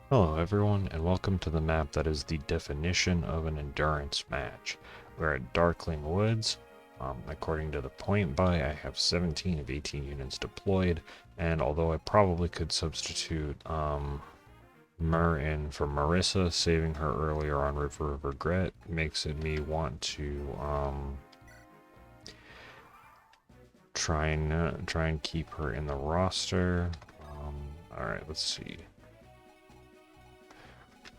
Hello everyone, and welcome to the map that is the definition of an endurance match. We're at Darkling Woods. According to the point buy, I have 17 of 18 units deployed, and although I probably could substitute Mur in for Marissa, saving her earlier on River of Regret makes it me want to try and keep her in the roster. Alright, let's see.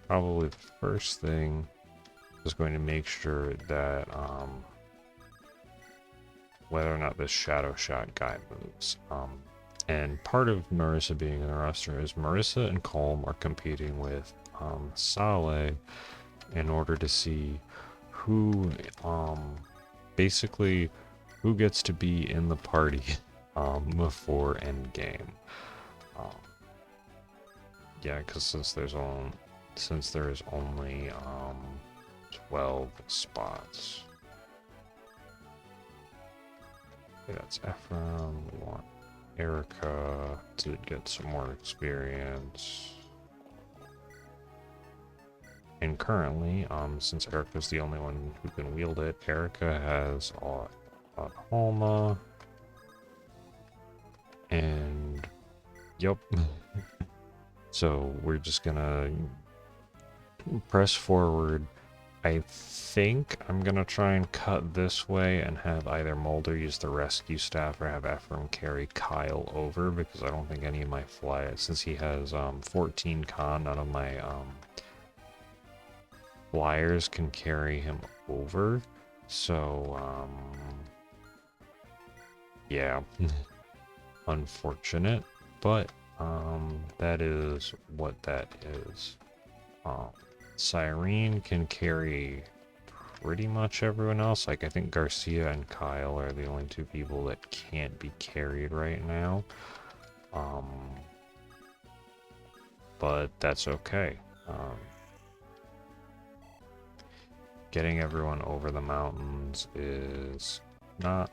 Probably the first thing is going to make sure that whether or not this shadow shot guy moves. And part of Marissa being in the roster is Marissa and Colm are competing with Saleh in order to see who basically who gets to be in the party before endgame. Um, yeah, because since there is only 12 spots. Okay, that's Ephraim. We want Erica to get some more experience. And currently, since Erica's the only one who can wield it, Erica has Alma. And yep. So we're just gonna press forward. I think I'm gonna try and cut this way and have either Mulder use the rescue staff or have Ephraim carry Kyle over, because I don't think any of my since he has 14 con, none of my flyers can carry him over. So yeah, unfortunate, but that is what that is. Cyrene can carry pretty much everyone else. Like, I think Garcia and Kyle are the only two people that can't be carried right now. But that's okay. Getting everyone over the mountains is not...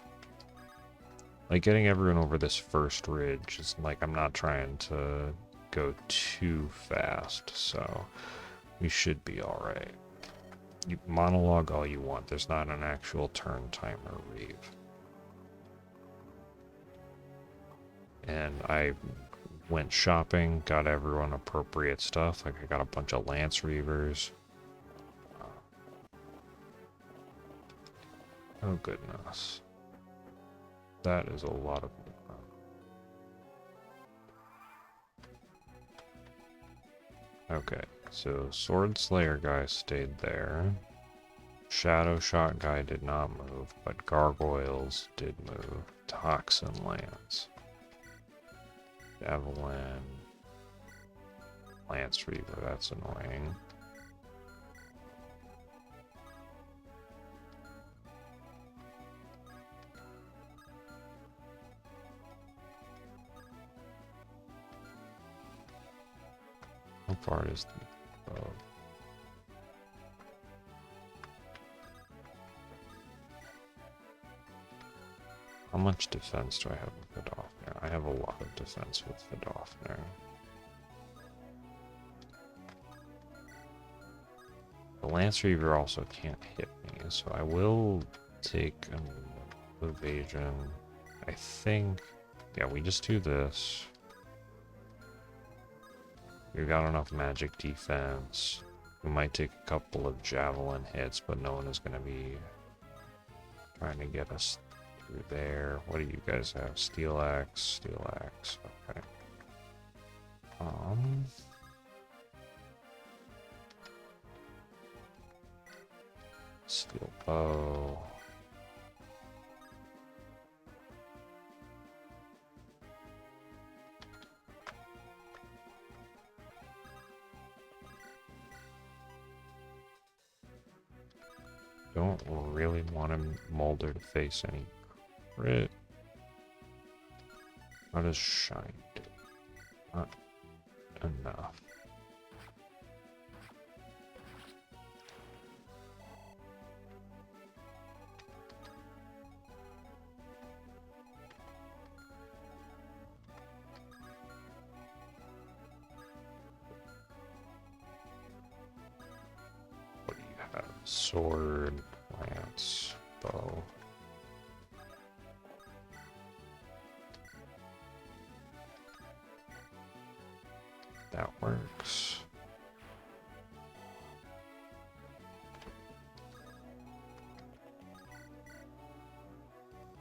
Like, getting everyone over this first ridge is like, I'm not trying to go too fast, so we should be alright. You monologue all you want, there's not an actual turn timer, Reeve. And I went shopping, got everyone appropriate stuff. Like, I got a bunch of Lance Reavers. Oh goodness. That is a lot of... Okay, so Sword Slayer guy stayed there. Shadow Shot guy did not move, but Gargoyles did move. Toxin Lance. Javelin. Lance Reaver, that's annoying. How far is the bow? How much defense do I have with Vidofner? I have a lot of defense with Vidofner. The Lance Reaver also can't hit me, so I will take an evasion. I think, yeah, we just do this. We've got enough magic defense. We might take a couple of javelin hits, but no one is going to be trying to get us through there. What do you guys have? Steel axe, steel axe. Okay. Steel bow. Don't really want Mulder to face any crit. How does Shine do? Not enough. Sword, lance, bow. That works.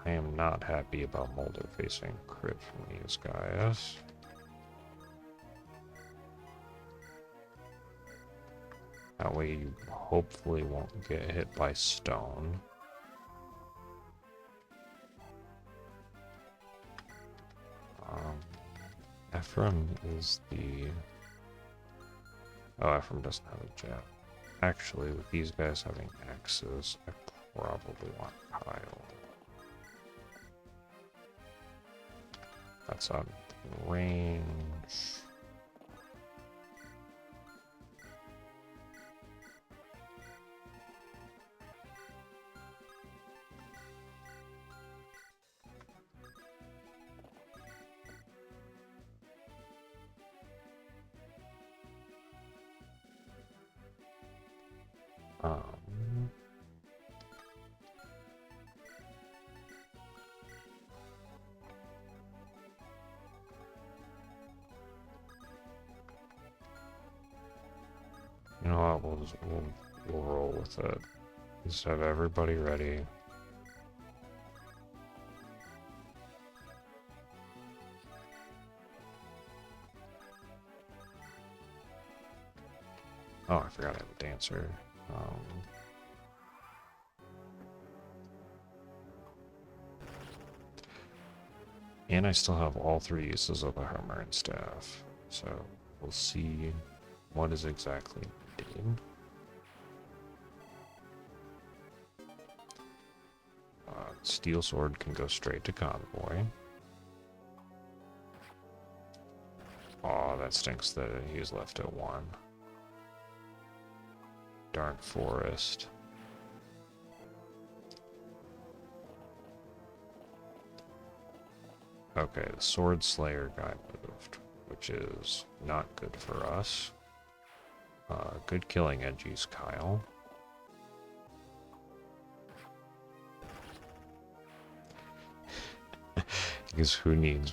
I am not happy about Molder facing crit from these guys. That way you hopefully won't get hit by stone. Ephraim is the... Oh, Ephraim doesn't have a jab. Actually, with these guys having axes, I probably want Kyle. That's on range. You know what? We'll roll with it. Just have everybody ready. Oh, I forgot I have a dancer. And I still have all 3 uses of the hammer and staff. So we'll see what is exactly needed. Steel sword can go straight to convoy. Aw, that stinks that he's left at 1. Dark forest. Okay, the sword slayer guy moved, which is not good for us. Good killing edgies, Kyle. Because who needs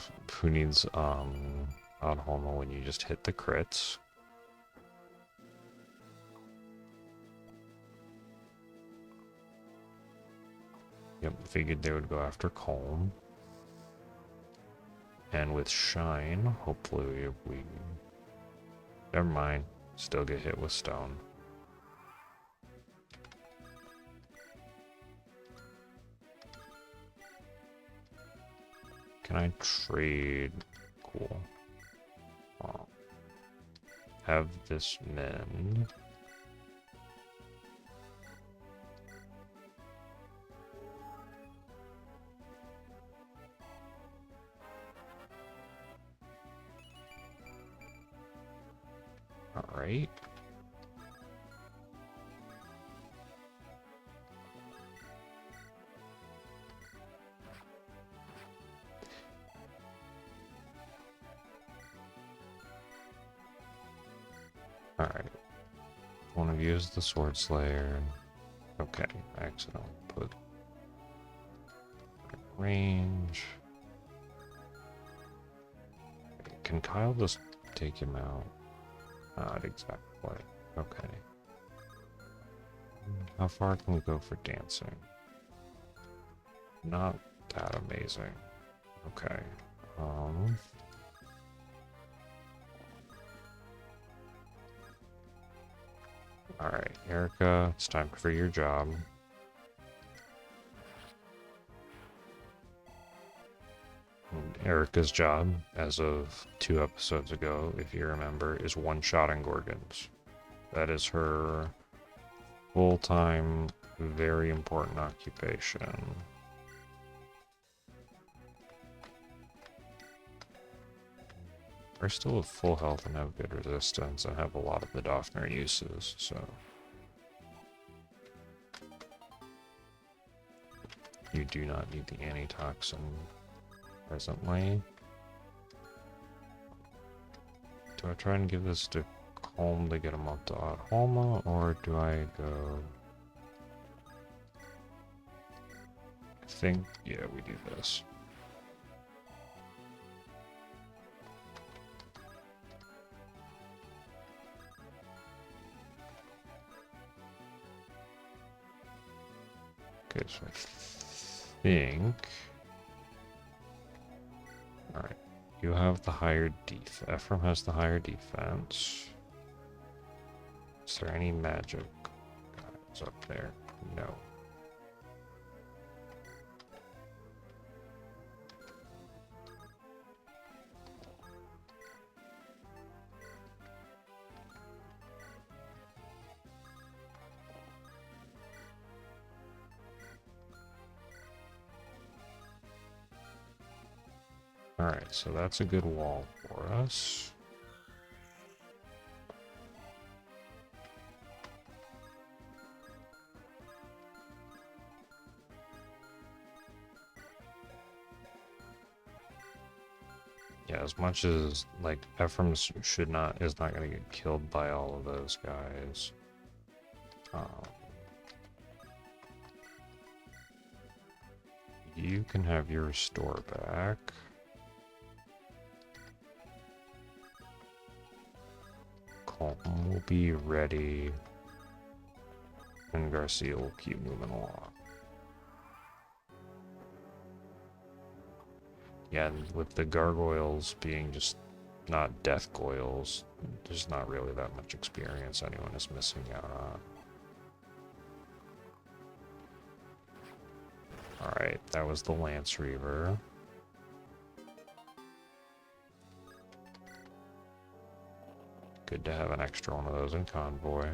out homo when you just hit the crits? Yep, figured they would go after Colm. And with Shine, hopefully we... Never mind. Still get hit with stone. Can I trade? Cool. Have this mend. Alright. Alright. One of you is the Sword Slayer. Okay, I accidentally put range. Can Kyle just take him out? Not exactly. Okay. How far can we go for dancing? Not that amazing. Okay. Alright, Erica, it's time for your job. Erica's job, as of 2 episodes ago, if you remember, is one-shotting Gorgons. That is her full-time, very important occupation. We're still at full health and have good resistance and have a lot of the Doffner uses, so... You do not need the antitoxin presently. Do I try and give this to Colm to get him up to Odd Holma, or do I go think, yeah, we do this. Okay, so I think... Alright, you have the higher defense. Ephraim has the higher defense. Is there any magic guys up there? No. Alright, so that's a good wall for us. Yeah, as much as, like, Ephraim is not gonna get killed by all of those guys. You can have your restore back. Colton will be ready. And Garcia will keep moving along. Yeah, and with the gargoyles being just not death goyles, there's not really that much experience anyone is missing out on. Alright, that was the Lance Reaver. Good to have an extra one of those in convoy.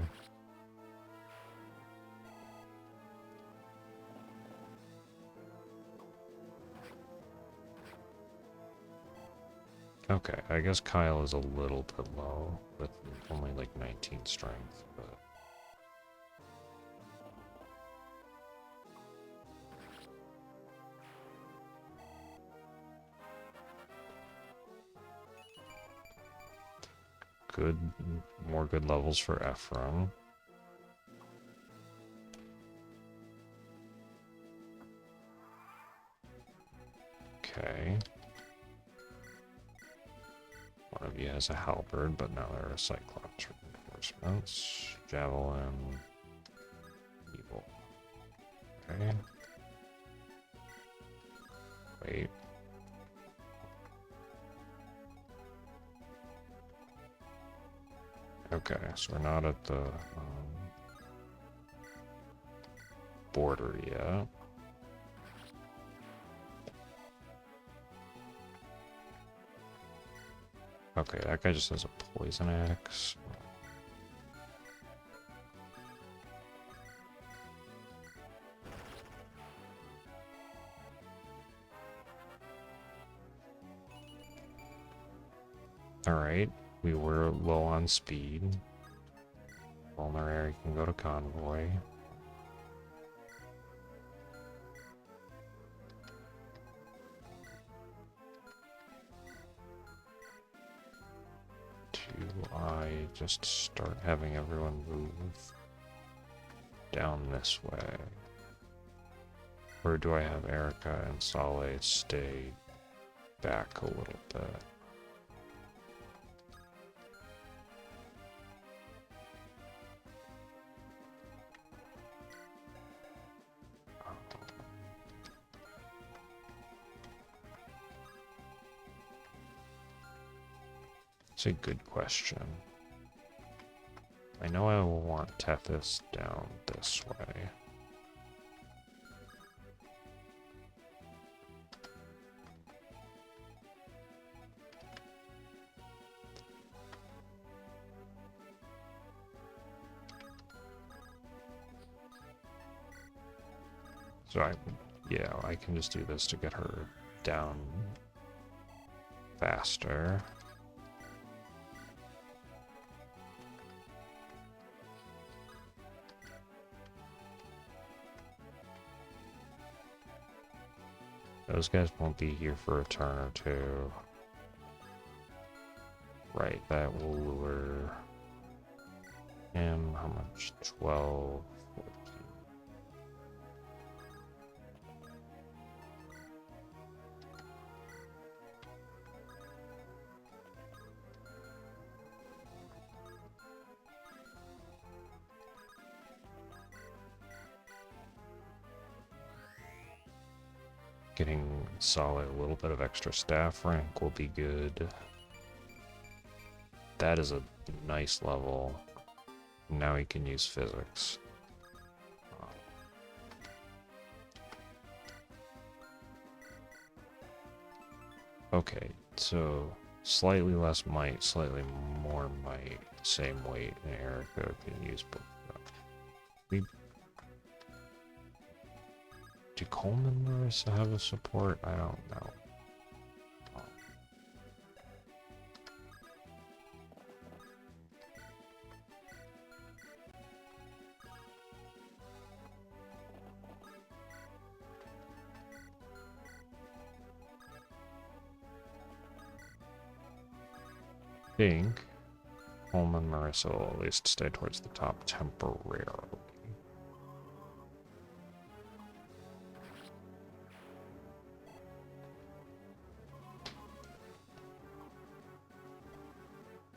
Okay, I guess Kyle is a little bit low, with only like 19 strength, but... Good, more good levels for Ephraim. Okay. One of you has a halberd, but now there are Cyclops reinforcements. Javelin. Evil. Okay. Wait. Okay, so we're not at the border yet. Okay, that guy just has a poison axe. Alright, we were low on speed. Vulnerary can go to convoy. Do I just start having everyone move down this way? Or do I have Erica and Saleh stay back a little bit? It's a good question. I know I will want Tethys down this way. So I can just do this to get her down faster. Those guys won't be here for a turn or two. Right, that will lure him. How much? 12, 14. Getting Solid a little bit of extra staff rank will be good. That is a nice level. Now he can use physics. Okay, so slightly less might, slightly more might, same weight, and Erica can use both. Do Coleman and Marissa have a support? I don't know. I think Coleman and Marissa will at least stay towards the top temporarily.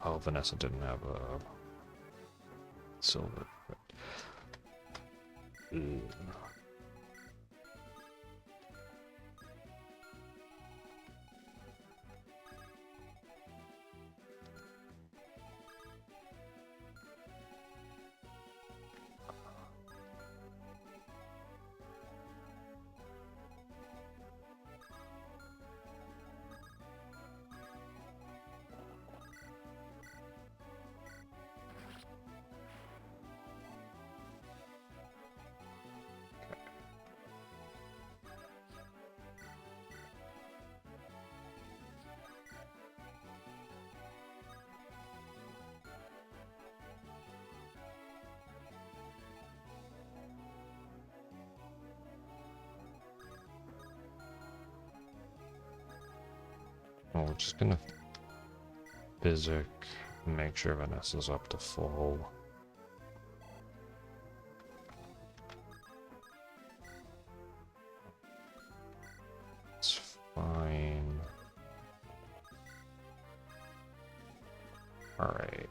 Oh, Vanessa didn't have a silver. Well, we're just gonna physic and make sure Vanessa's up to full. It's fine. Alright.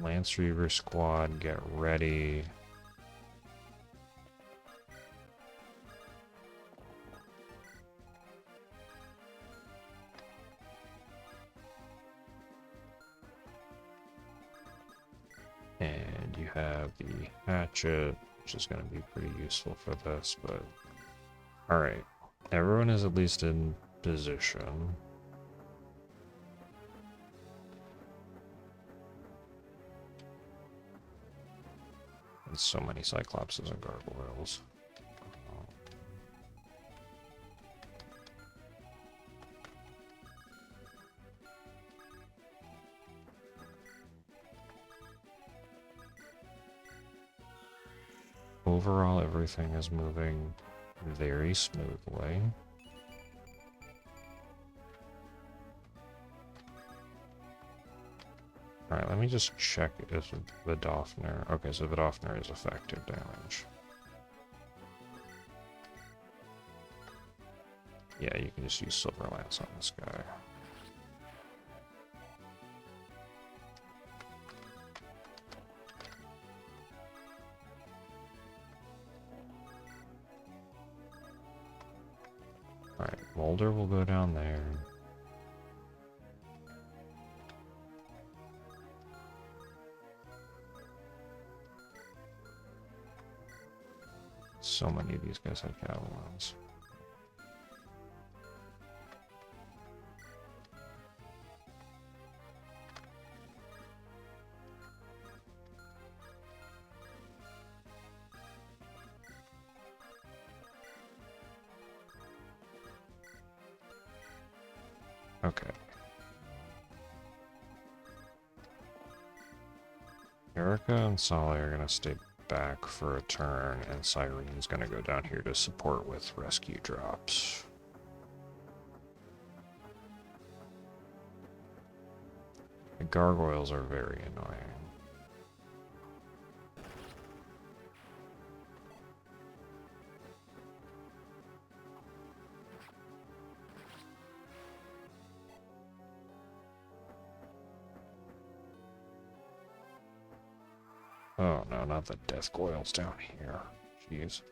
Lance Reaver squad, get ready. And you have the hatchet, which is going to be pretty useful for this, but... Alright. Everyone is at least in position. And so many Cyclopses and Gargoyles. Overall, everything is moving very smoothly. Alright, let me just check if Vidofner... Okay, so Vidofner is effective damage. Yeah, you can just use Silver Lance on this guy. Alright, Molder will go down there. So many of these guys have javelins. Okay. Erica and Solly are gonna stay back for a turn, and Cyrene's gonna go down here to support with rescue drops. The gargoyles are very annoying. Oh no, not the death coils down here. Jeez.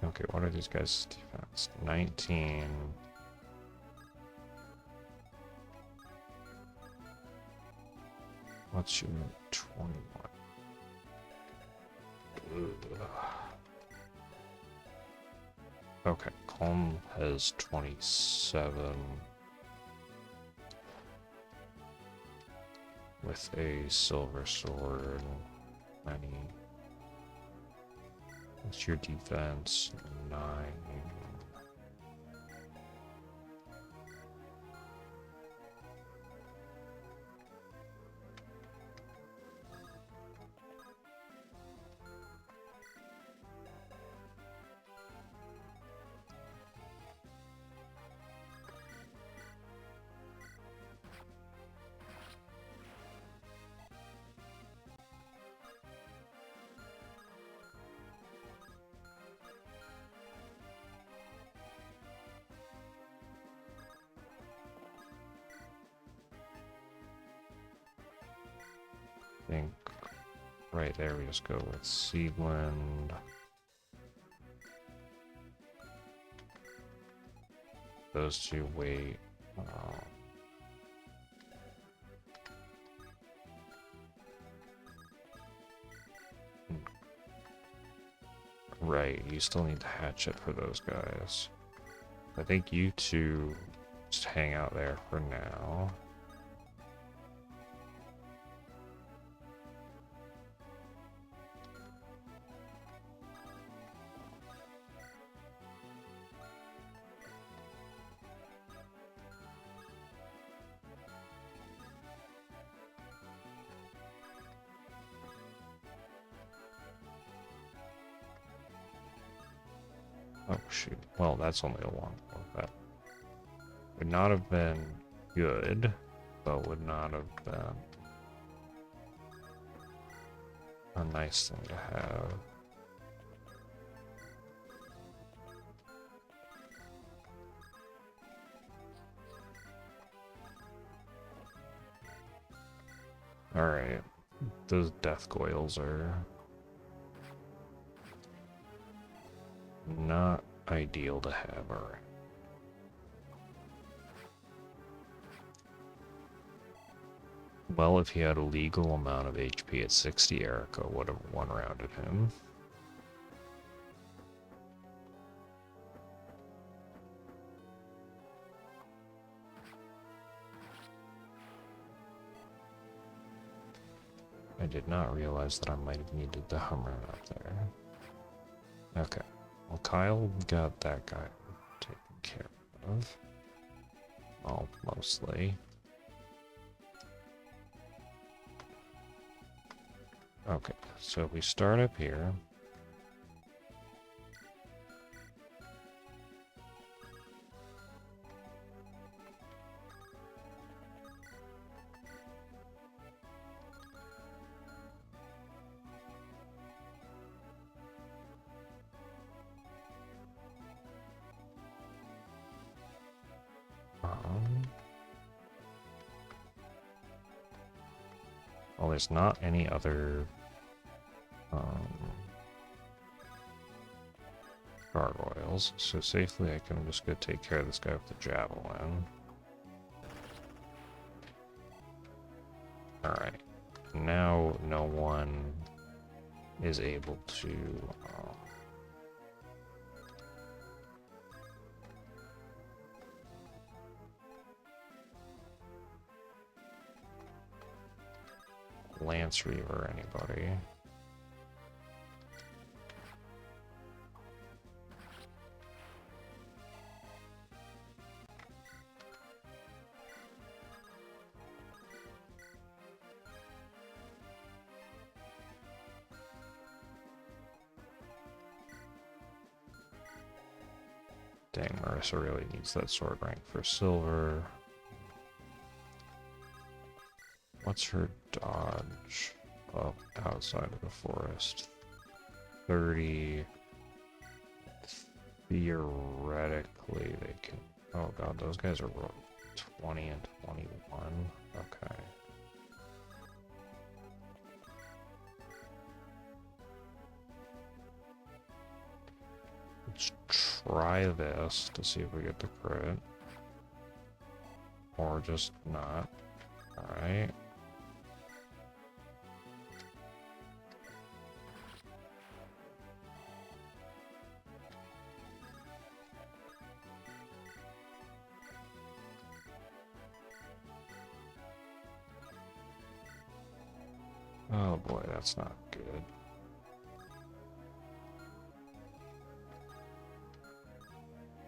Okay, what are these guys' defense? 19. What's your 21? Ugh. Okay, Calm has 27 with a silver sword. 90. What's your defense? 9. I think right there we just go with Seedwind. Those two wait. Right, you still need the hatchet for those guys. I think you two just hang out there for now. Oh shoot, well that's only a long one. That would not have been good, but would not have been a nice thing to have. Alright, those death coils are not ideal to have, alright. Well, if he had a legal amount of HP at 60, Erica would have one-rounded him. I did not realize that I might have needed the Hummer up there. Okay. Well, Kyle got that guy taken care of. Well, mostly. Okay, so we start up here. Well, there's not any other gargoyles, so safely I can just go take care of this guy with the javelin. Alright, now no one is able to Lance Reaver anybody. Dang, Marissa really needs that sword rank for silver. What's her dodge up outside of the forest? 30. Theoretically, they can... Oh god, those guys are 20 and 21. Okay. Let's try this to see if we get the crit. Or just not. Alright. Oh boy, that's not good.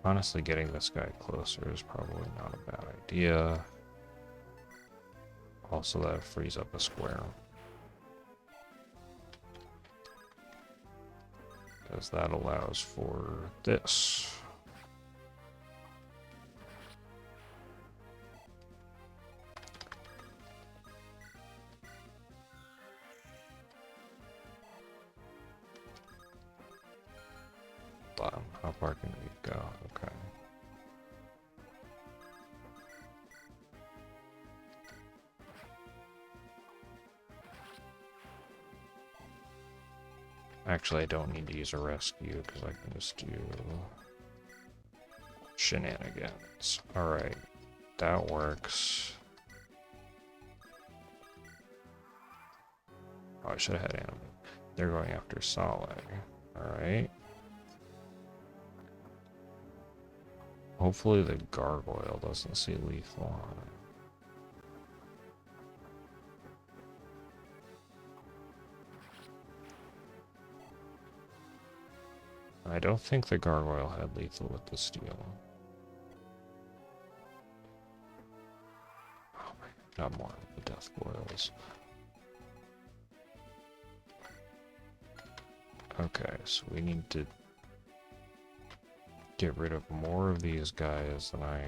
Honestly, getting this guy closer is probably not a bad idea. Also, that frees up a square. Because that allows for this. Bottom. How far can we go? Okay. Actually, I don't need to use a rescue because I can just do shenanigans. Alright, that works. Oh, I should have had animal. They're going after Saleh. Alright. Hopefully the gargoyle doesn't see lethal on it. I don't think the gargoyle had lethal with the steel. Oh my god, not more of the death boils. Okay, so we need to get rid of more of these guys than I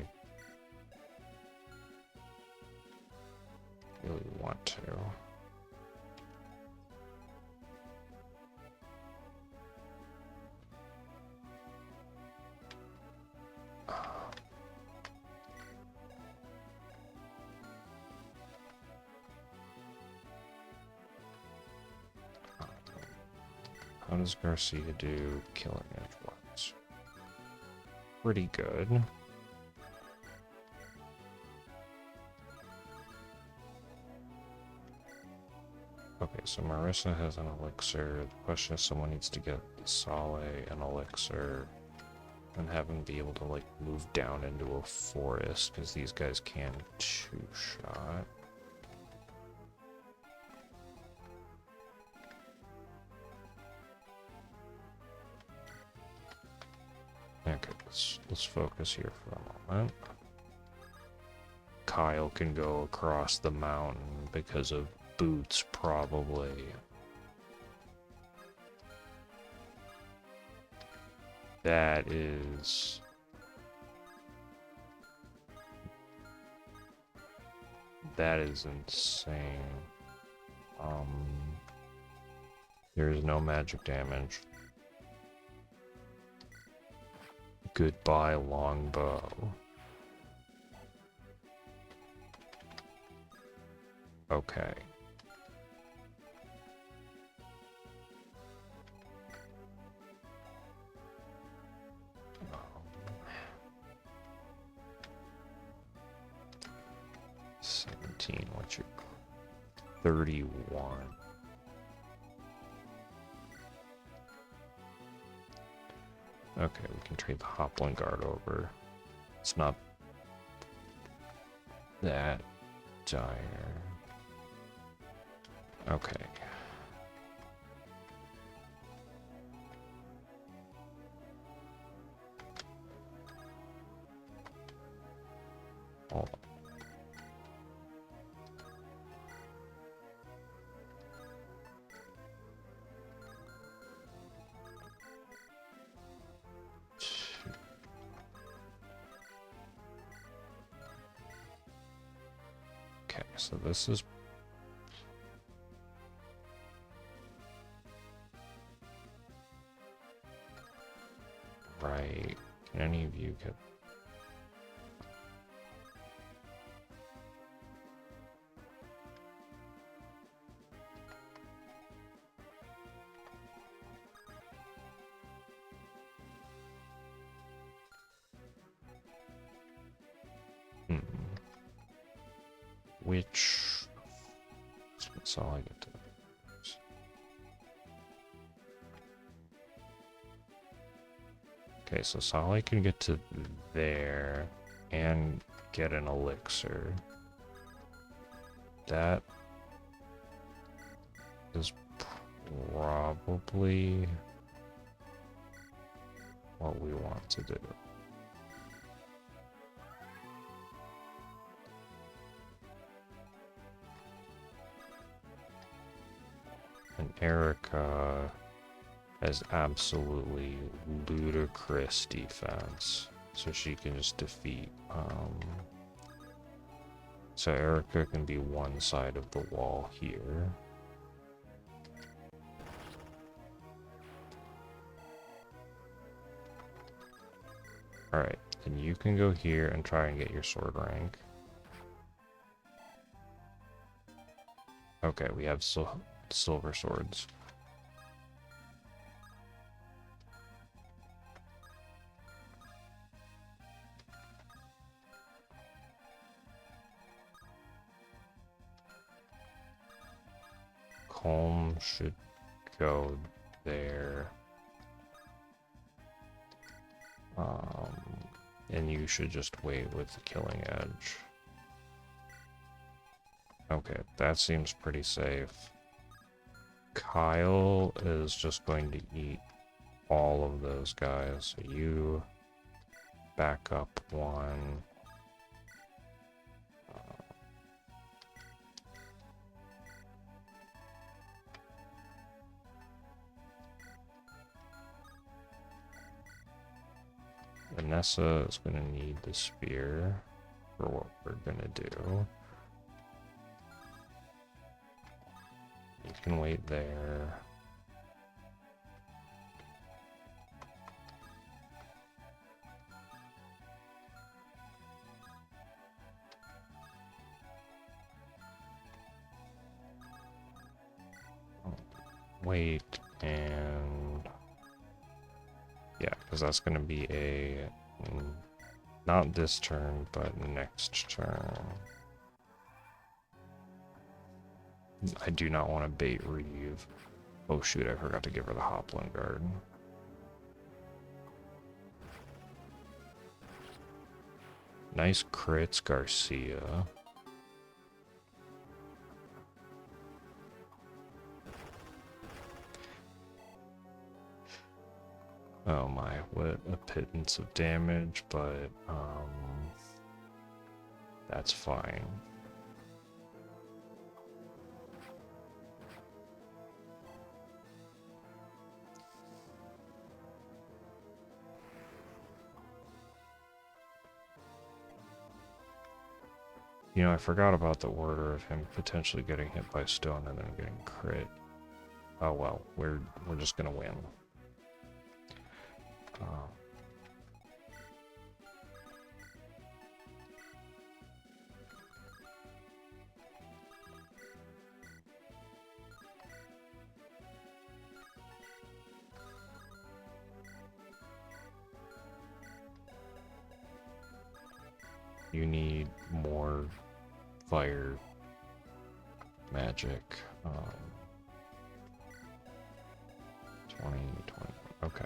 really want to. How does Garcia do killing edgeworks? Pretty good. Okay, so Marissa has an elixir. The question is someone needs to get Saleh an elixir and have him be able to like move down into a forest because these guys can two-shot. Okay, let's focus here for a moment. Kyle can go across the mountain because of boots, probably. That is insane. There is no magic damage. Goodbye, longbow. Okay. Um, 17, what's your 31? Okay, we can trade the Hopland Guard over. It's not that dire. Okay. Hold on. Okay, so this is right. Can any of you get which... That's all I get to. Okay, so Sally can get to there and get an elixir. That is probably what we want to do. And Erica has absolutely ludicrous defense, so she can just defeat. So Erica can be one side of the wall here. Alright, then you can go here and try and get your sword rank. Okay, we have silver swords. Colm should go there. And you should just wait with the killing edge. Okay, that seems pretty safe. Kyle is just going to eat all of those guys. So you back up one. Vanessa is going to need the spear for what we're going to do. You can wait there. Wait, and yeah, because that's going to be a, not this turn, but next turn. I do not want to bait Reeve. Oh shoot, I forgot to give her the Hoplin Guard. Nice crits, Garcia. Oh my, what a pittance of damage, but that's fine. You know, I forgot about the order of him potentially getting hit by stone and then getting crit. Oh well, we're just gonna win. You need more fire magic. 20, okay.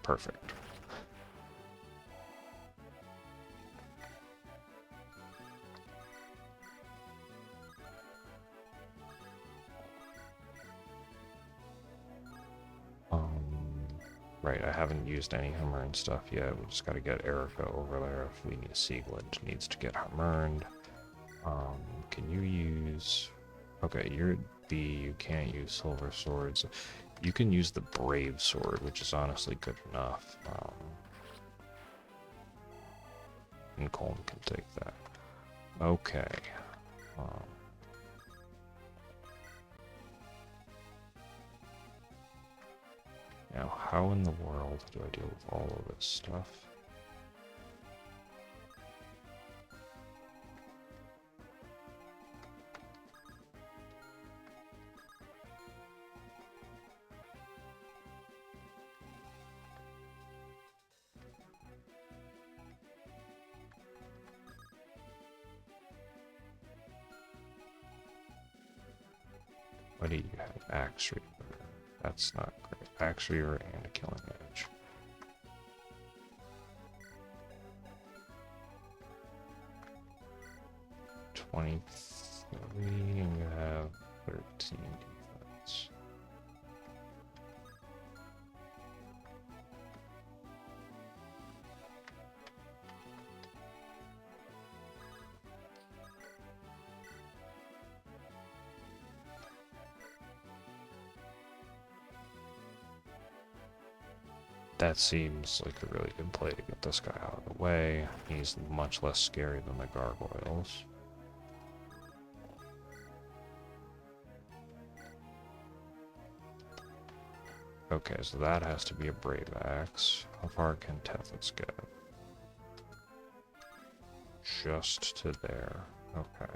Perfect. Right, I haven't used any Hummer stuff yet. We just got to get Erica over there if we need. Sieglund needs to get Hummered. Can you use... Okay, you're B, you can't use silver swords. You can use the Brave Sword, which is honestly good enough. And Colm can take that. Okay. Now, how in the world do I deal with all of this stuff? What do you have? Axe Reaver. That's not great. Axe Reaver and a Killing Edge. $23, and you have 13 defense. That seems like a really good play to get this guy out of the way. He's much less scary than the gargoyles. Okay, so that has to be a Brave Axe. How far can Tethys get? Just to there. Okay.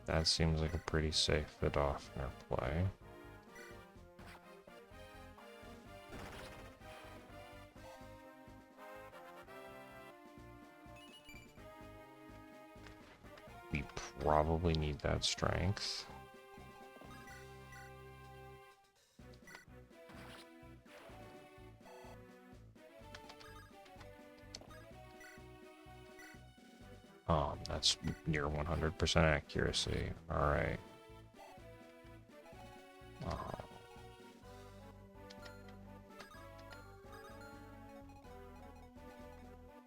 That seems like a pretty safe Vidofner play. We probably need that strength. That's near 100% accuracy. Alright.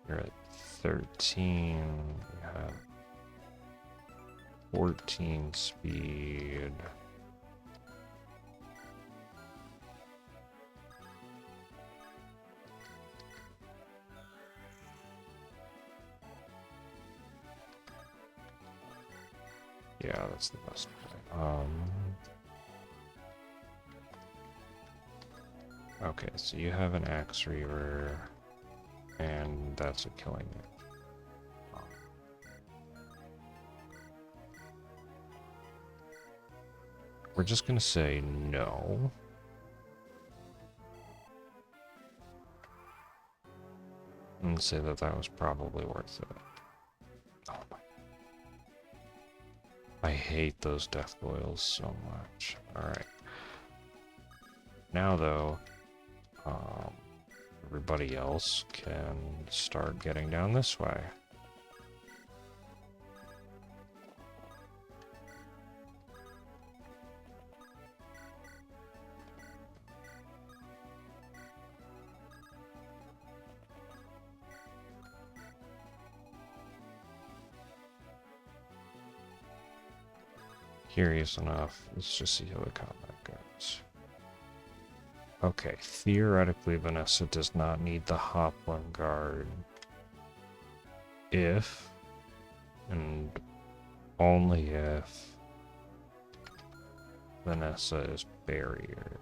You're at 13. You have 14 speed. Yeah, that's the best way. Okay, so you have an Axe Reaver, and that's a Killing Edge. We're just gonna say no. And say that that was probably worth it. Oh my. I hate those death boils so much. Alright. Now though, everybody else can start getting down this way. Curious enough, let's just see how the combat goes. Okay, theoretically Vanessa does not need the Hopland Guard if, and only if, Vanessa is barrier.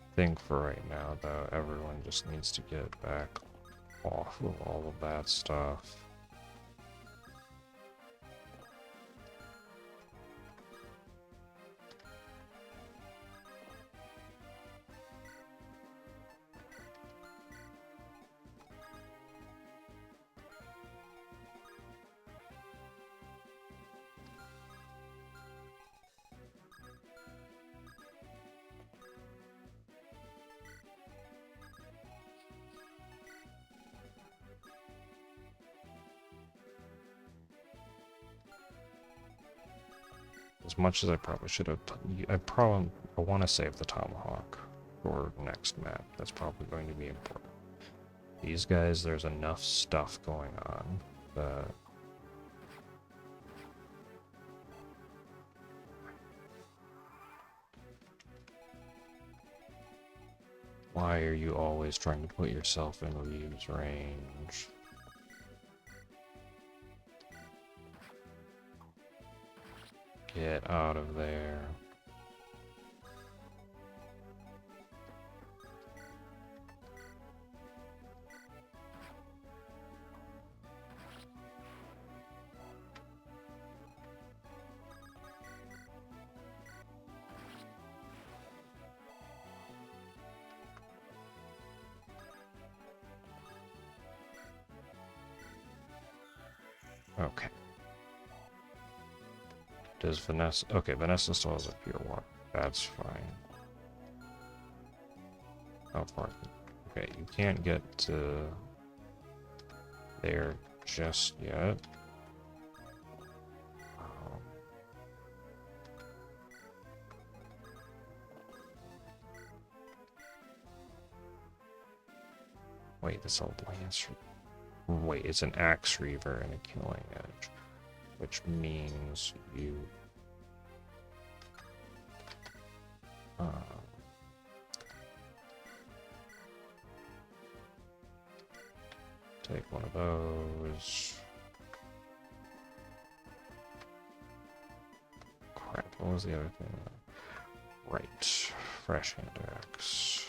I think for right now, though, everyone just needs to get back off of all of that stuff. As much as I probably should have, I want to save the Tomahawk for next map. That's probably going to be important. These guys, there's enough stuff going on that why are you always trying to put yourself in Reeve's range? Get out of there. Okay. Does Vanessa... Okay, Vanessa still has a pure water. That's fine. How far? Okay, you can't get to there just yet. Wait, this old lance. Wait, it's an axe reaver and a killing edge, which means you. Take one of those. Crap, what was the other thing? Right, fresh hand axe.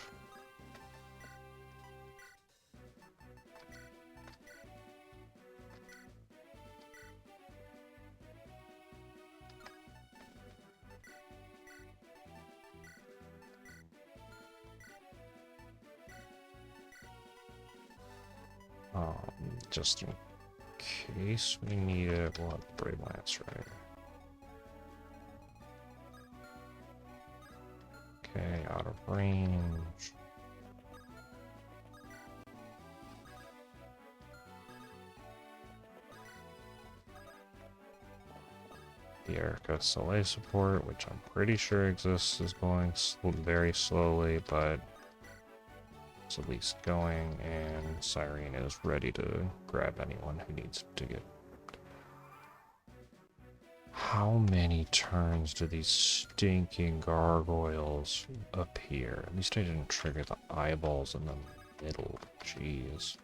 Just in case we need it, we'll have the Brave Lance, right? Okay, out of range. The Erica Soleil support, which I'm pretty sure exists, is going very slowly, but it's at least going, and Cyrene is ready to grab anyone who needs to get. How many turns do these stinking gargoyles appear? At least I didn't trigger the eyeballs in the middle. Jeez.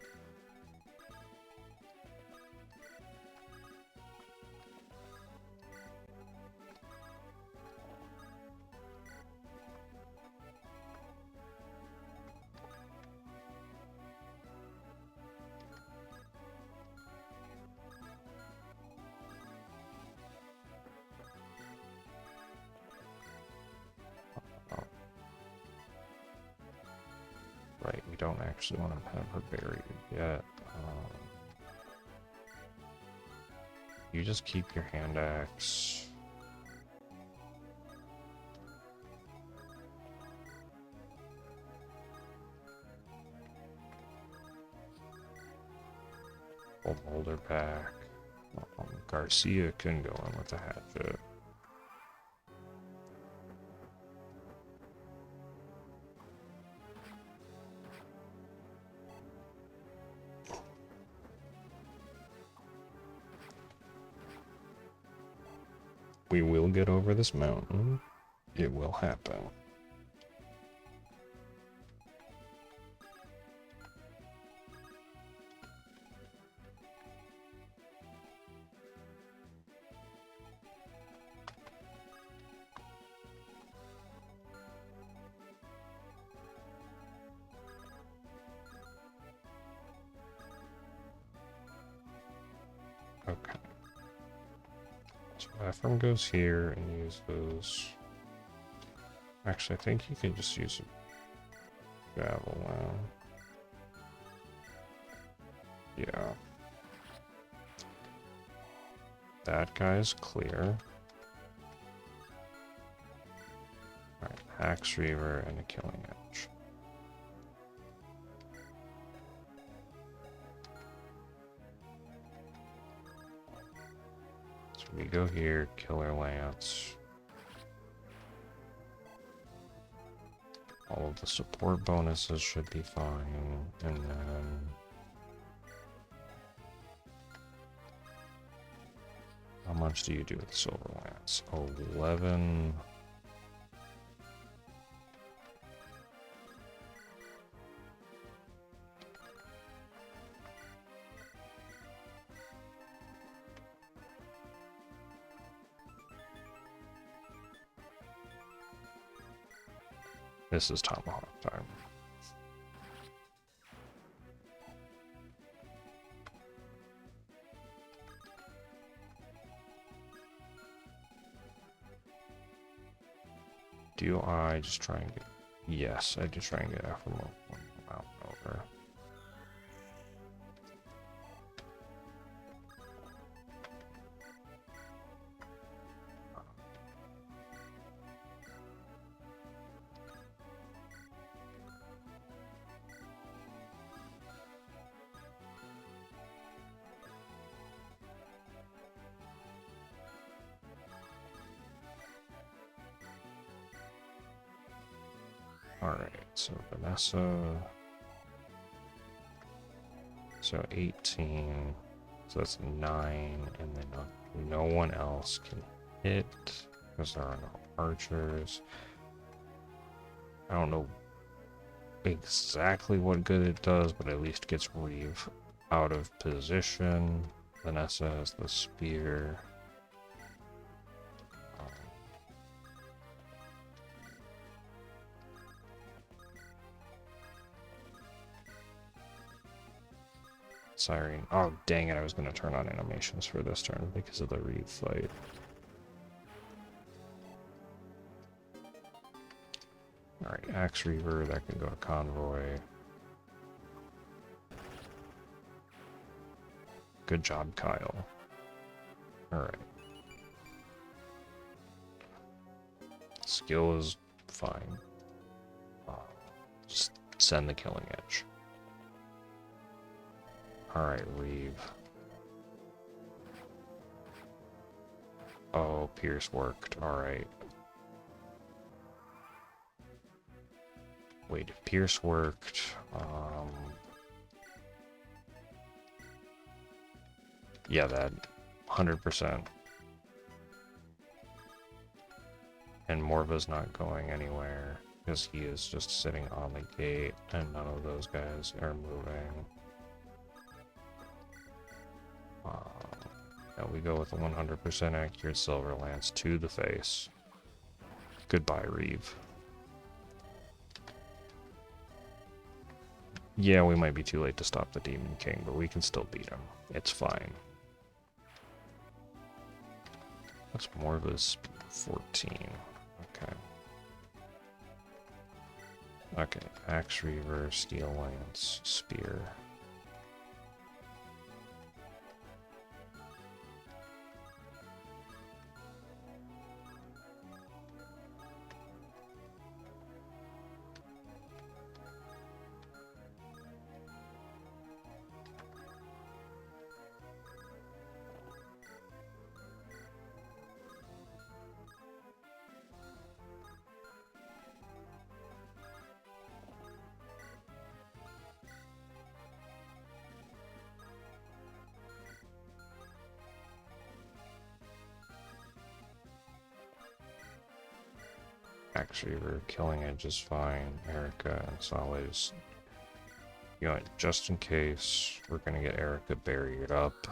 Right, we don't actually want to have her buried yet. You just keep your hand axe. We'll hold her back. Garcia can go in with the hatchet. We will get over this mountain. It will happen. Okay. So Ephraim goes here and uses... Actually, I think he can just use a javelin. Yeah. That guy's clear. Alright, Axe Reaver and a Killing Edge. So we go here, Killer Lance. All of the support bonuses should be fine, and then... How much do you do with the Silver Lance? 11... This is Tomahawk time. Do I just try and get... Yes, I just try and get Ephraim out over. Alright, so Vanessa. So 18. So that's 9, and then no one else can hit because there are no archers. I don't know exactly what good it does, but at least gets Reeve out of position. Vanessa has the spear. Siren. Oh, dang it. I was going to turn on animations for this turn because of the Reeve fight. Alright, Axe Reaver. That can go to Convoy. Good job, Kyle. Alright. Skill is fine. Just send the Killing Edge. Alright, Reeve. Oh, Pierce worked. Alright. Wait, if Pierce worked, yeah, that 100%. And Morva's not going anywhere because he is just sitting on the gate and none of those guys are moving. Now we go with a 100% accurate Silver Lance to the face. Goodbye, Reeve. Yeah, we might be too late to stop the Demon King, but we can still beat him. It's fine. What's Morva's 14? Okay. Okay, Axe Reaver, Steel Lance, Spear. Axe Reaver, Killing Edge is fine. Erica and Solly's. You know, just in case, we're gonna get Erica barriered up.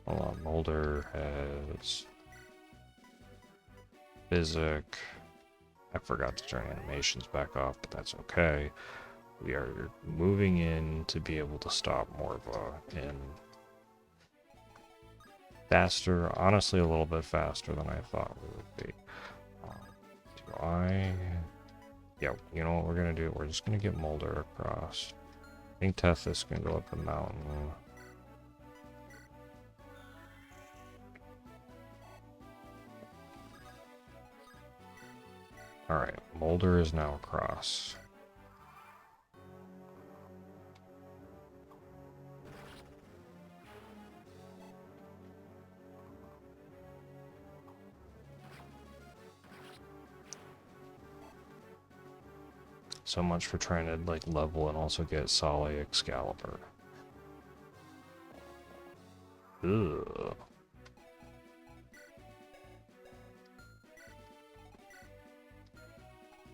Hold on, Mulder has Physic. I forgot to turn animations back off, but that's okay. We are moving in to be able to stop Morva in faster, honestly a little bit faster than I thought we would be. Yeah, you know what we're gonna do? We're just gonna get Mulder across. I think Tethys can go up the mountain. Alright, Mulder is now across. So much for trying to like level and also get Solly Excalibur. Ugh.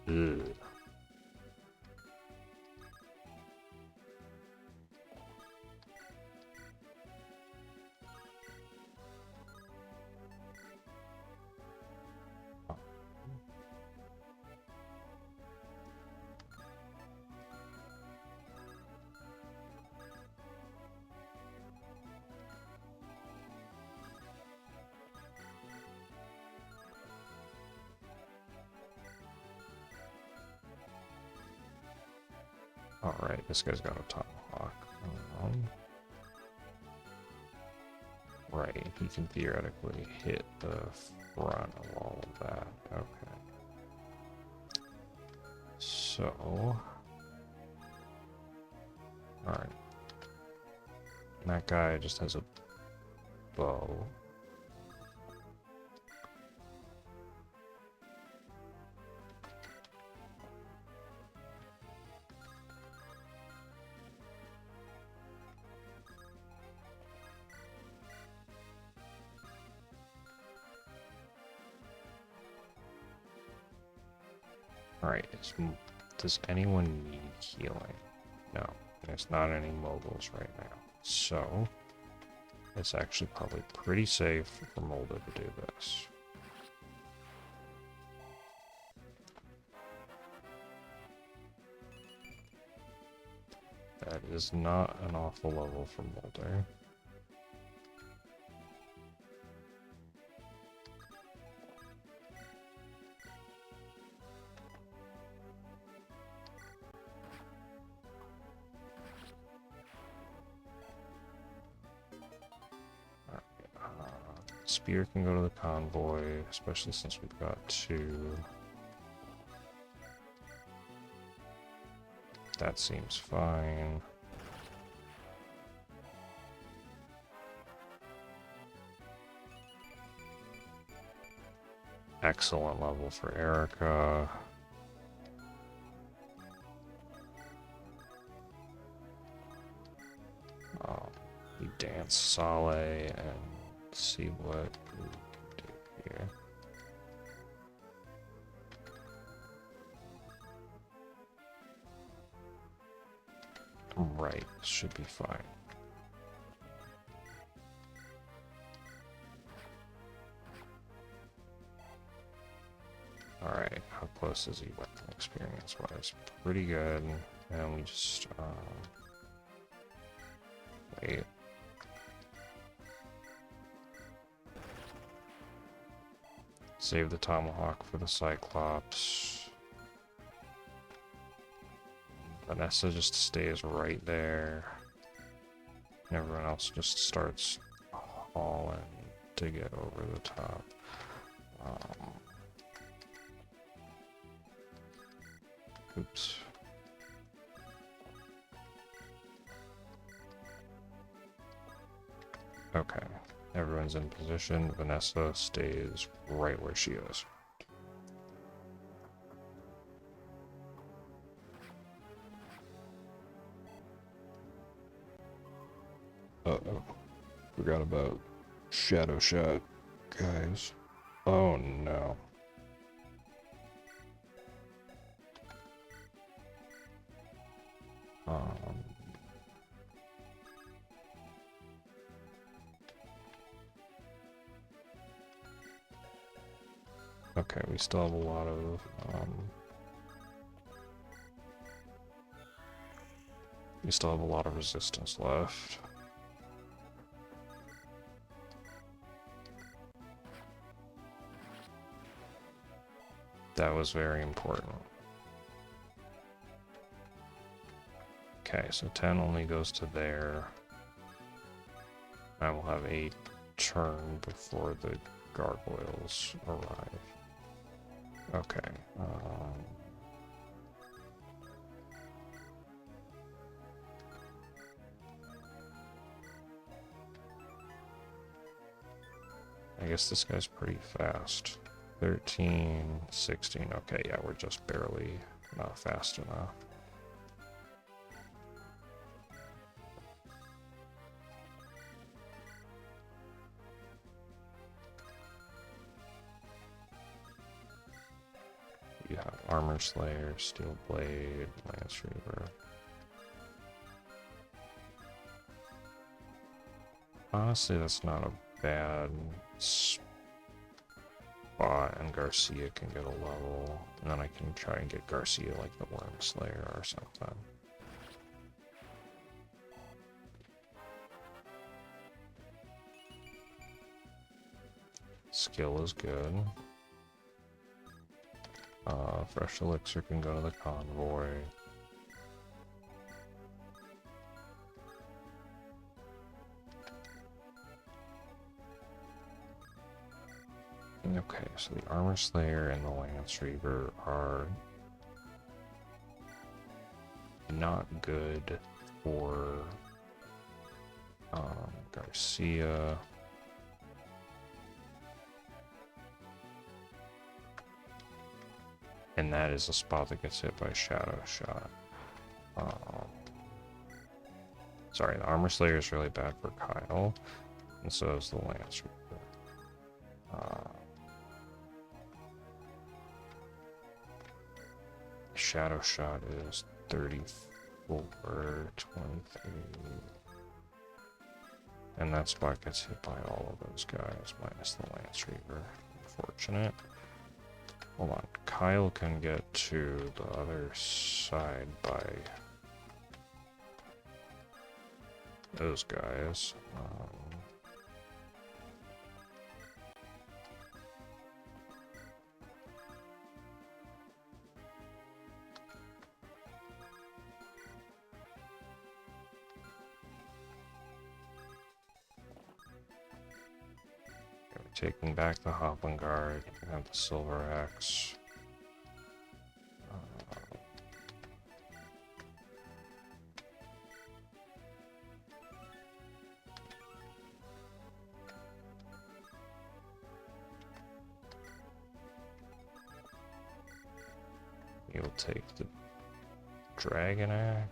Ugh. Alright, this guy's got a tomahawk. Right. Right, he can theoretically hit the front of all of that. Okay. So... Alright. That guy just has a bow. Alright, does anyone need healing? No, there's not any moguls right now. So, it's actually probably pretty safe for Mulder to do this. That is not an awful level for Mulder. Spear can go to the convoy, especially since we've got two. That seems fine. Excellent level for Erica. We dance Sale and see what we can do here. Right, should be fine. Alright, how close is he weapon experience wise? Pretty good. And we just wait. Save the tomahawk for the Cyclops. Vanessa just stays right there. Everyone else just starts hauling to get over the top. Oops. Okay. Everyone's in position. Vanessa stays right where she is. Uh-oh. Forgot about Shadow Shot, guys. Oh no. Okay, we still have a lot of resistance left. That was very important. Okay, so 10 only goes to there. I will have a turn before the gargoyles arrive. Okay. I guess this guy's pretty fast. 13, 16. Okay, yeah, we're just barely not fast enough. You have Armor Slayer, Steel Blade, Lance Reaver. Honestly, that's not a bad spot, and Garcia can get a level, and then I can try and get Garcia like the Worm Slayer or something. Skill is good. Fresh Elixir can go to the convoy. Okay, so the Armor Slayer and the Lance Reaver are not good for Garcia. And that is a spot that gets hit by Shadow Shot. Sorry, the Armor Slayer is really bad for Kyle, and so is the Lance Reaver. Shadow Shot is 34, 23. And that spot gets hit by all of those guys, minus the Lance Reaver. Unfortunate. Hold on. Kyle can get to the other side by those guys. Taking back the Hopping Guard, you have the Silver Axe. You'll take the Dragon Axe.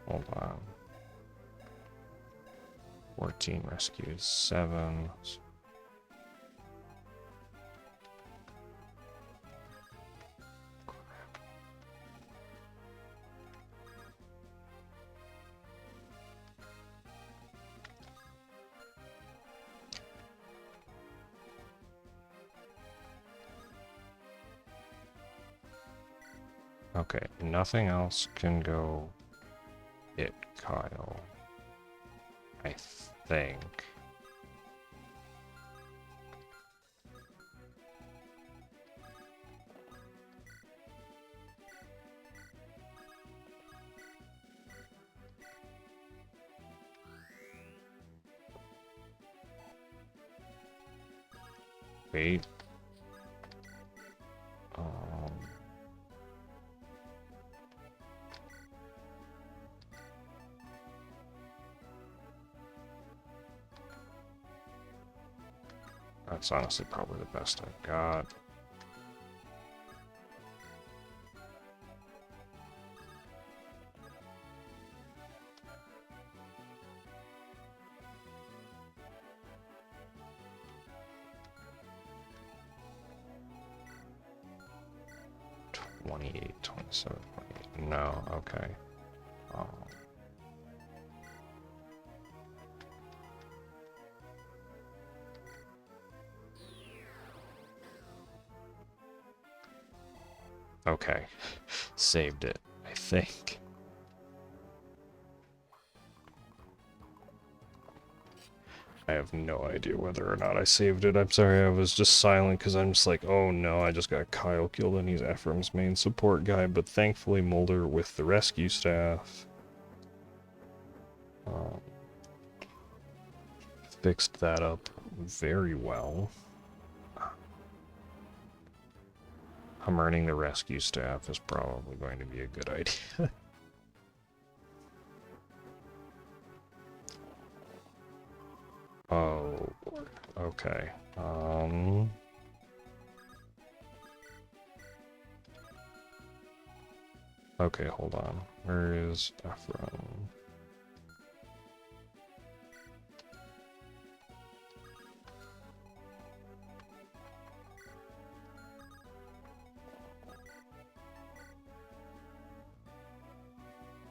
Hold on. 14 rescues, 7. Okay, nothing else can go hit Kyle, I think. Wait. That's honestly probably the best I've got. $28, $27, $28. No, okay. Okay, saved it, I think. I have no idea whether or not I saved it. I'm sorry, I was just silent because I'm just like, oh no, I just got Kyle killed and he's Ephraim's main support guy, but thankfully Mulder with the rescue staff fixed that up very well. I'm earning the rescue staff is probably going to be a good idea. Oh, okay. Okay, hold on. Where is Ephraim?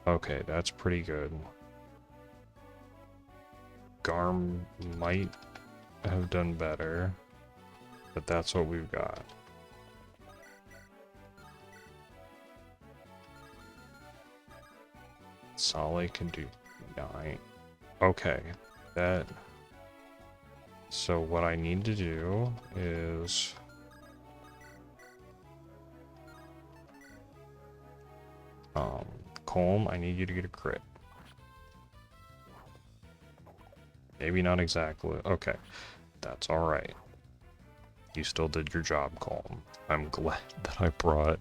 Okay, that's pretty good. Garm might have done better, but that's what we've got. Solid can do 9. Okay, that... So what I need to do is... Colm, I need you to get a crit. Maybe not exactly. Okay, that's alright. You still did your job, Colm. I'm glad that I brought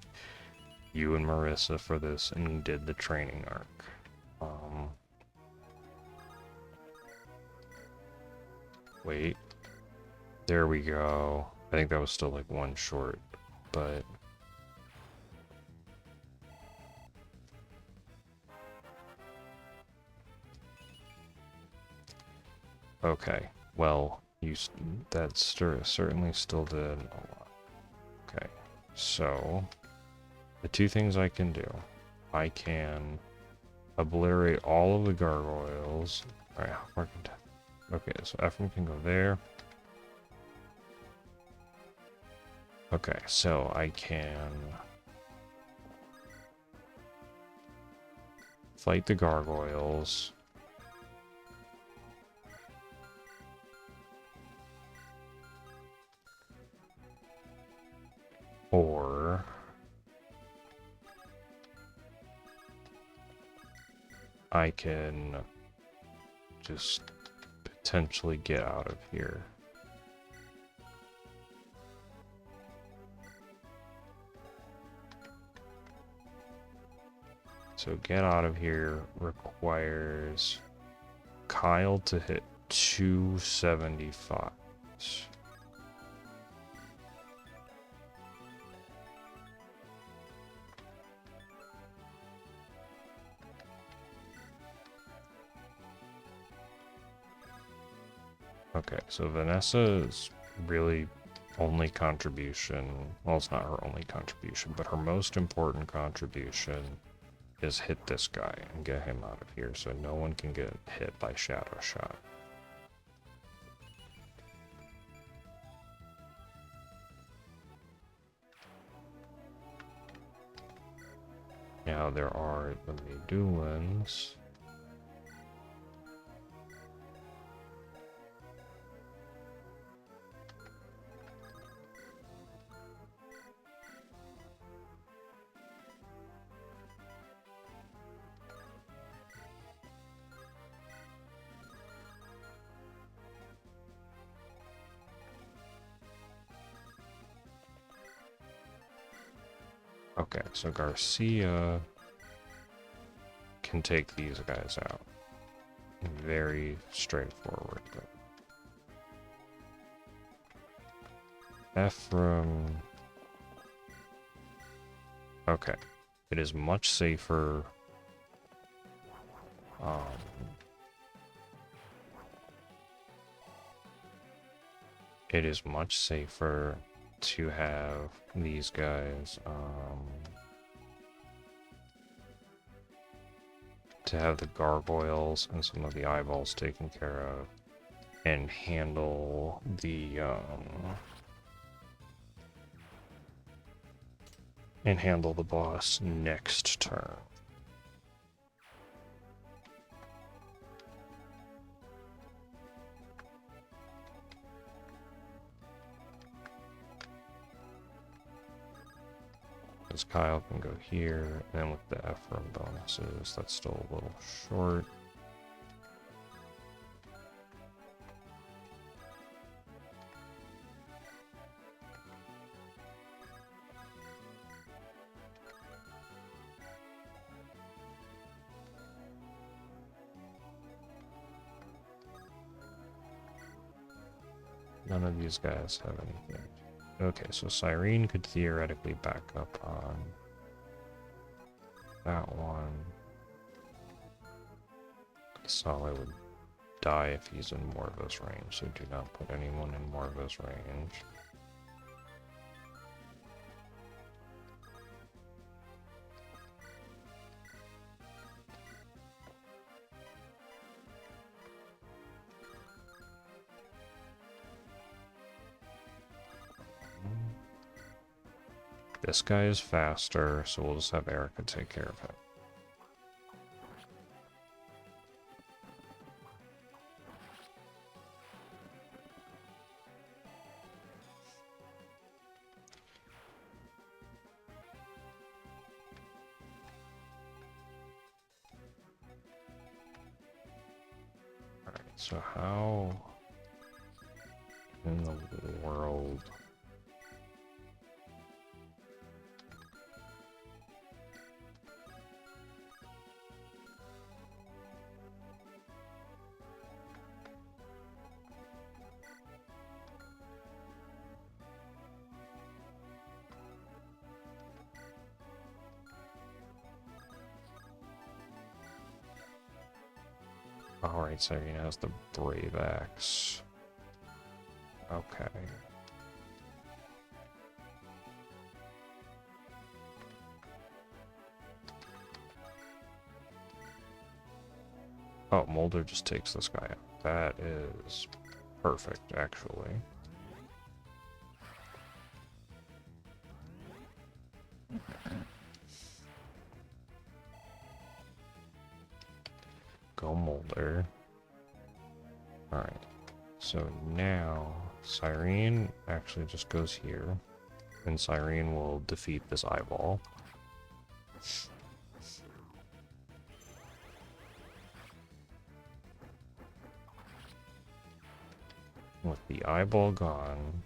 you and Marissa for this and did the training arc. Wait. There we go. I think that was still like one short, but... Okay, well, that certainly still did a lot. Okay, so the two things I can do, I can obliterate all of the gargoyles. All right, okay, so Ephraim can go there. Okay, so I can fight the gargoyles. Or I can just potentially get out of here. So get out of here requires Kyle to hit 275s. Okay, so Vanessa's really only contribution, well, it's not her only contribution, but her most important contribution is hit this guy and get him out of here so no one can get hit by Shadow Shot. Now there are the Medulans. Okay, so Garcia can take these guys out. Very straightforward. Ephraim. Okay. It is much safer. It is much safer to have these guys, to have the gargoyles and some of the eyeballs taken care of, and handle the, boss next turn. Because Kyle can go here, and with the Ephraim bonuses, that's still a little short. None of these guys have anything. Okay, so Cyrene could theoretically back up on that one. Solid would die if he's in Morva's range, so do not put anyone in Morva's range. This guy is faster, so we'll just have Erica take care of him. Alright, so how in the world... Alright, so he has the Brave Axe. Okay. Oh, Mulder just takes this guy out. That is perfect, actually. Go Mulder. Alright. So now, Cyrene actually just goes here. And Cyrene will defeat this eyeball. With the eyeball gone,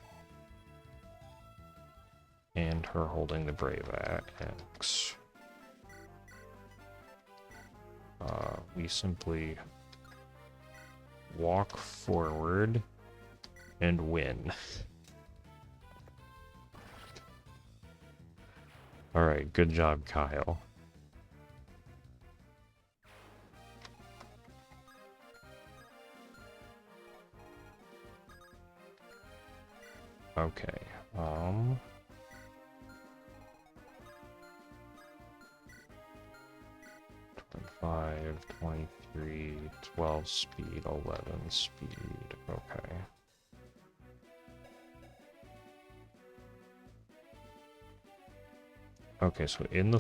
and her holding the Brave Axe, we simply walk forward and win. Alright, good job, Kyle. Okay, 25, 23, 12 speed, 11 speed, okay. Okay, so in the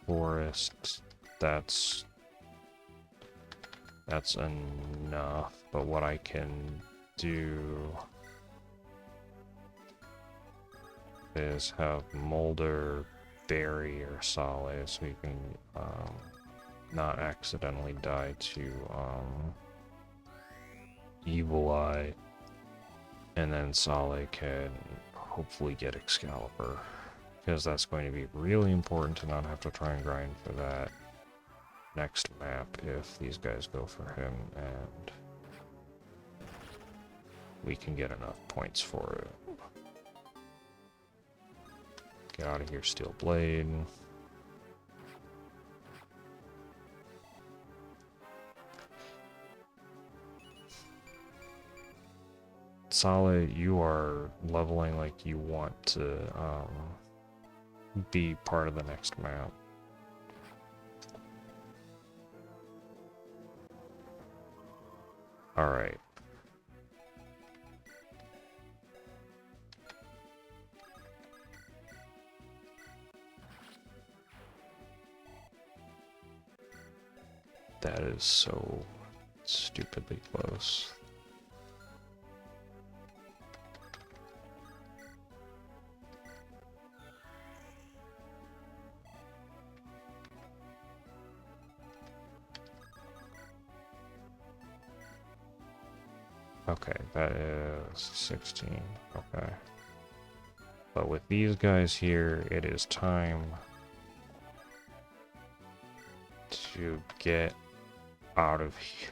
forest, that's enough, but what I can do is have Mulder bury or Solid so he can not accidentally die to Evil Eye, and then Solid can hopefully get Excalibur, because that's going to be really important to not have to try and grind for that next map if these guys go for him, and we can get enough points for it. Get out of here, Steel Blade. Solid, you are leveling like you want to be part of the next map. Alright. That is so stupidly close. Okay, that is 16. Okay. But with these guys here, it is time to get out of here.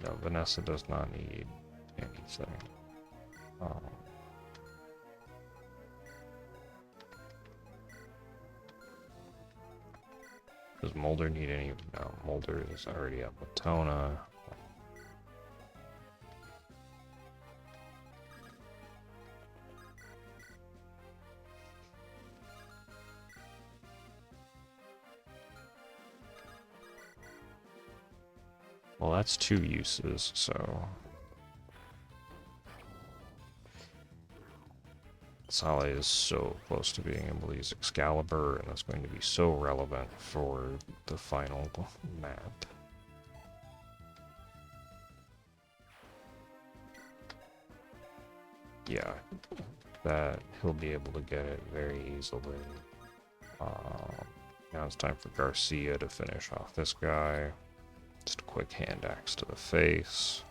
No, Vanessa does not need anything. Does Mulder need any? No, Mulder is already up with Tona. Well, that's 2 uses, so... Sale is so close to being able to use Excalibur, and that's going to be so relevant for the final map. Yeah, that he'll be able to get it very easily. Now it's time for Garcia to finish off this guy. Just a quick hand axe to the face.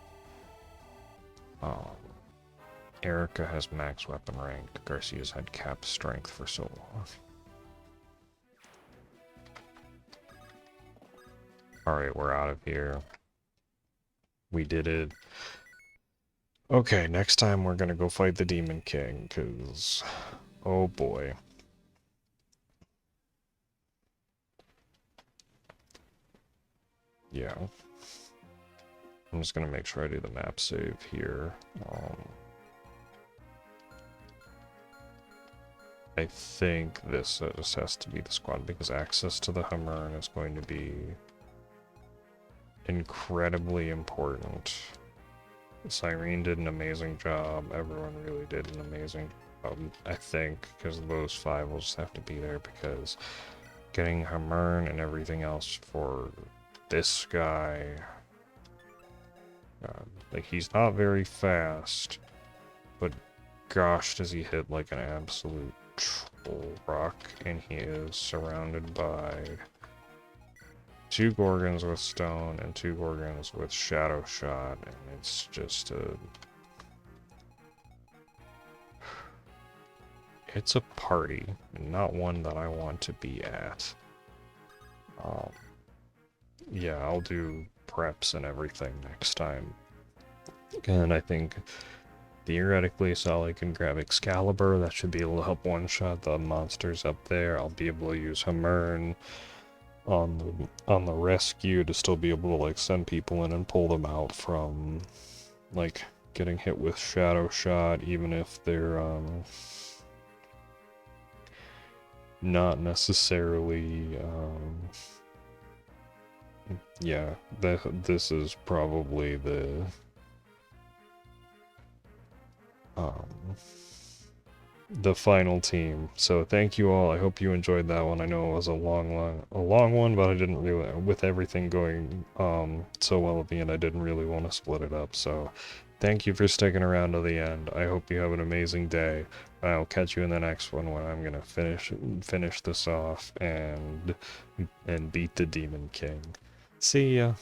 Erica has max weapon rank. Garcia's had cap strength for so long. Alright, we're out of here. We did it. Okay, next time we're gonna go fight the Demon King, because... oh boy. Yeah. I'm just gonna make sure I do the map save here. I think this just has to be the squad because access to the Hummer is going to be incredibly important. Cyrene did an amazing job. Everyone really did an amazing job, I think, because those 5 will just have to be there because getting Hamern and everything else for this guy, like, he's not very fast, but gosh, does he hit like an absolute truck, and he is surrounded by 2 Gorgons with stone and 2 Gorgons with shadow shot, and it's just it's a party, and not one that I want to be at. Yeah, I'll do preps and everything next time. And I think theoretically Sally can grab Excalibur. That should be able to help one-shot the monsters up there. I'll be able to use Hamern on the rescue to still be able to like send people in and pull them out from like getting hit with shadow shot, even if they're not necessarily yeah, this is probably the final team. So thank you all. I hope you enjoyed that one. I know it was a long one, but I didn't really, with everything going so well at the end, I didn't really want to split it up. So thank you for sticking around to the end. I hope you have an amazing day. I'll catch you in the next one when I'm gonna finish this off and beat the Demon King. See ya.